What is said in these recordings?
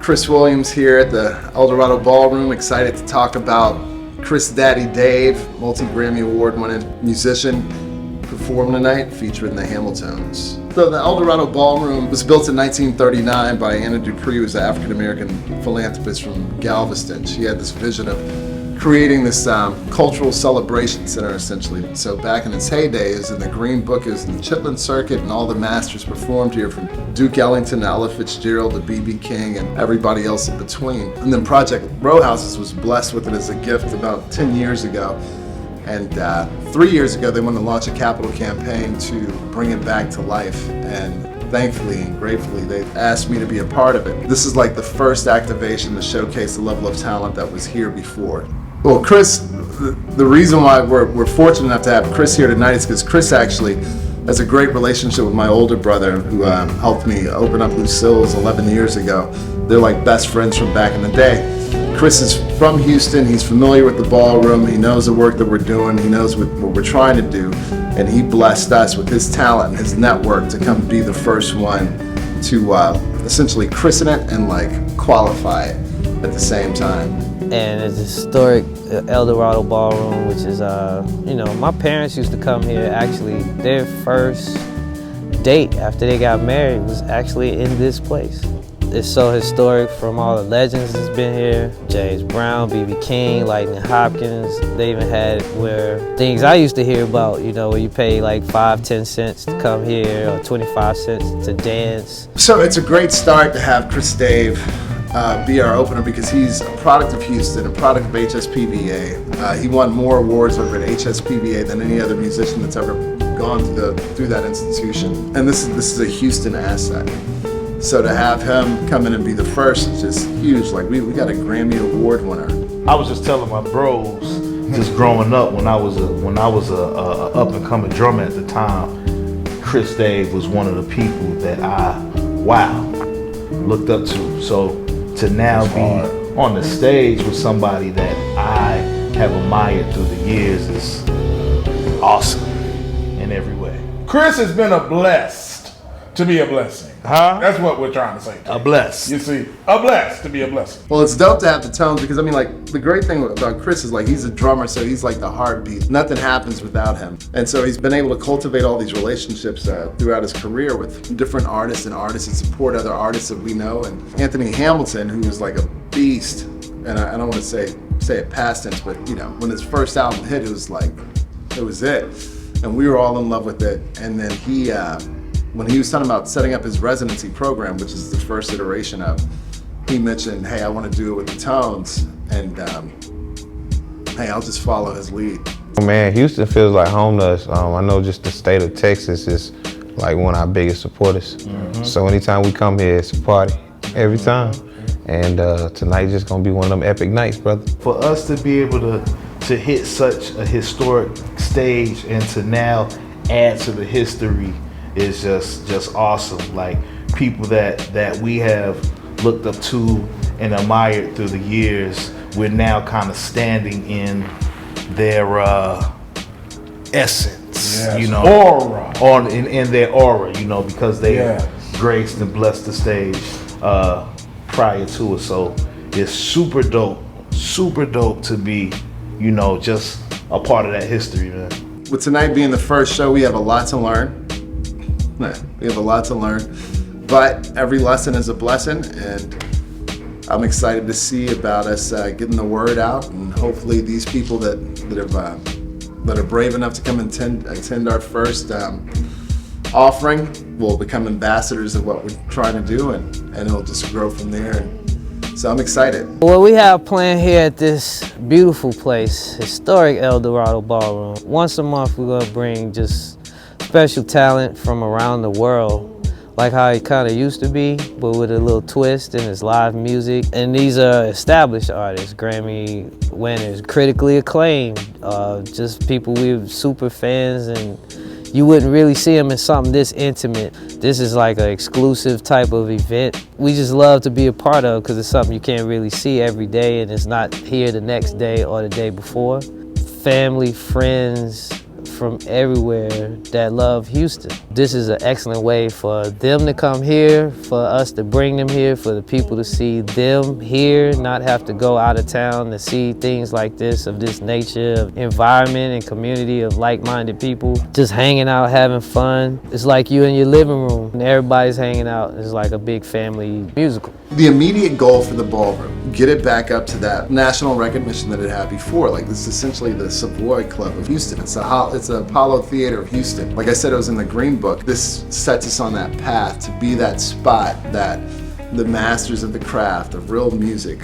Chris Williams here at the Eldorado Ballroom. Excited to talk about Chris Daddy Dave, Multi-Grammy award-winning musician, performing tonight featuring the Hamiltons. So the Eldorado Ballroom was built in 1939 by Anna Dupree, who was an African-American philanthropist from Galveston. She had this vision of creating this cultural celebration center, essentially. So back in its heydays, in the Green Bookers and the Chitlin Circuit, and all the masters performed here, from Duke Ellington to Ella Fitzgerald to B.B. King and everybody else in between. And then Project Row Houses was blessed with it as a gift about 10 years ago. And 3 years ago, they wanted to launch a capital campaign to bring it back to life. And thankfully and gratefully, they asked me to be a part of it. This is like the first activation to showcase the level of talent that was here before. Well, Chris, the reason why we're fortunate enough to have Chris here tonight is because Chris actually has a great relationship with my older brother, who helped me open up Lucille's 11 years ago. They're like best friends from back in the day. Chris is from Houston. He's familiar with the ballroom. He knows the work that we're doing. He knows what we're trying to do. And he blessed us with his talent and his network to come be the first one to essentially christen it and like qualify it at the same time. And it's Historic Eldorado Ballroom, which is, my parents used to come here. Actually, their first date after they got married was actually in this place. It's so historic from all the legends that's been here. James Brown, B.B. King, Lightning Hopkins. They even had where things I used to hear about, where you pay like 5-10 cents to come here or 25 cents to dance. So it's a great start to have Chris Dave be our opener, because he's a product of Houston, a product of HSPVA. He won more awards over at HSPVA than any other musician that's ever gone through that institution. And this is a Houston asset. So to have him come in and be the first is just huge. Like we got a Grammy Award winner. I was just telling my bros, just growing up, when I was a up and coming drummer at the time, Chris Dave was one of the people that I looked up to. So to now be on the stage with somebody that I have admired through the years is awesome in every way. Chris has been blessed to be a blessing. Huh? That's what we're trying to say. A blessed. You see, a blessed to be a blessing. Well, it's dope to have the tones, because the great thing about Chris is like he's a drummer, so he's like the heartbeat. Nothing happens without him. And so he's been able to cultivate all these relationships throughout his career with different artists and support other artists that we know. And Anthony Hamilton, who was like a beast, and I don't want to say it past tense, but when his first album hit, it was it. And we were all in love with it. And then when he was talking about setting up his residency program, which is the first iteration of, he mentioned, hey, I want to do it with the Tones, and hey, I'll just follow his lead. Man, Houston feels like home to us. I know just the state of Texas is like one of our biggest supporters. Mm-hmm. So anytime we come here, it's a party, every time. And tonight's just gonna be one of them epic nights, brother. For us to be able to hit such a historic stage and to now add to the history is just awesome. Like people that we have looked up to and admired through the years, we're now kind of standing in their essence, yes. Aura. In their aura, because they graced and blessed the stage prior to it. So it's super dope to be, just a part of that history, man. With tonight being the first show, we have a lot to learn. We have a lot to learn, but every lesson is a blessing, and I'm excited to see about us getting the word out, and hopefully these people that are brave enough to come and attend our first offering will become ambassadors of what we're trying to do, and it'll just grow from there. And so I'm excited. What we have planned here at this beautiful place, Historic Eldorado Ballroom, once a month we're gonna bring just special talent from around the world, like how it kind of used to be, but with a little twist, and it's live music. And these are established artists, Grammy winners, critically acclaimed, just people we're super fans, and you wouldn't really see them in something this intimate. This is like an exclusive type of event. We just love to be a part of, because it's something you can't really see every day, and it's not here the next day or the day before. Family, friends, from everywhere that love Houston. This is an excellent way for them to come here, for us to bring them here, for the people to see them here, not have to go out of town to see things like this, of this nature, of environment and community of like-minded people. Just hanging out, having fun. It's like you in your living room and everybody's hanging out. It's like a big family musical. The immediate goal for the ballroom, get it back up to that national recognition that it had before. Like, this is essentially the Savoy Club of Houston. It's the Apollo Theater of Houston. Like I said, it was in the Green Book. This sets us on that path to be that spot that the masters of the craft of real music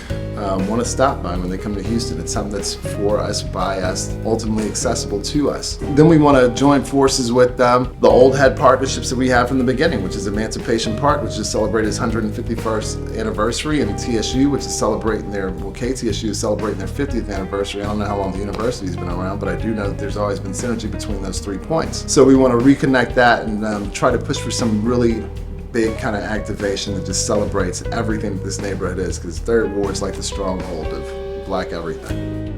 want to stop by when they come to Houston. It's something that's for us, by us, ultimately accessible to us. Then we want to join forces with the old head partnerships that we have from the beginning, which is Emancipation Park, which just celebrated its 151st anniversary, and TSU, which is celebrating KTSU is celebrating their 50th anniversary. I don't know how long the university's been around, but I do know that there's always been synergy between those 3 points. So we want to reconnect that and try to push for some really big kind of activation that just celebrates everything that this neighborhood is, because Third Ward's like the stronghold of Black everything.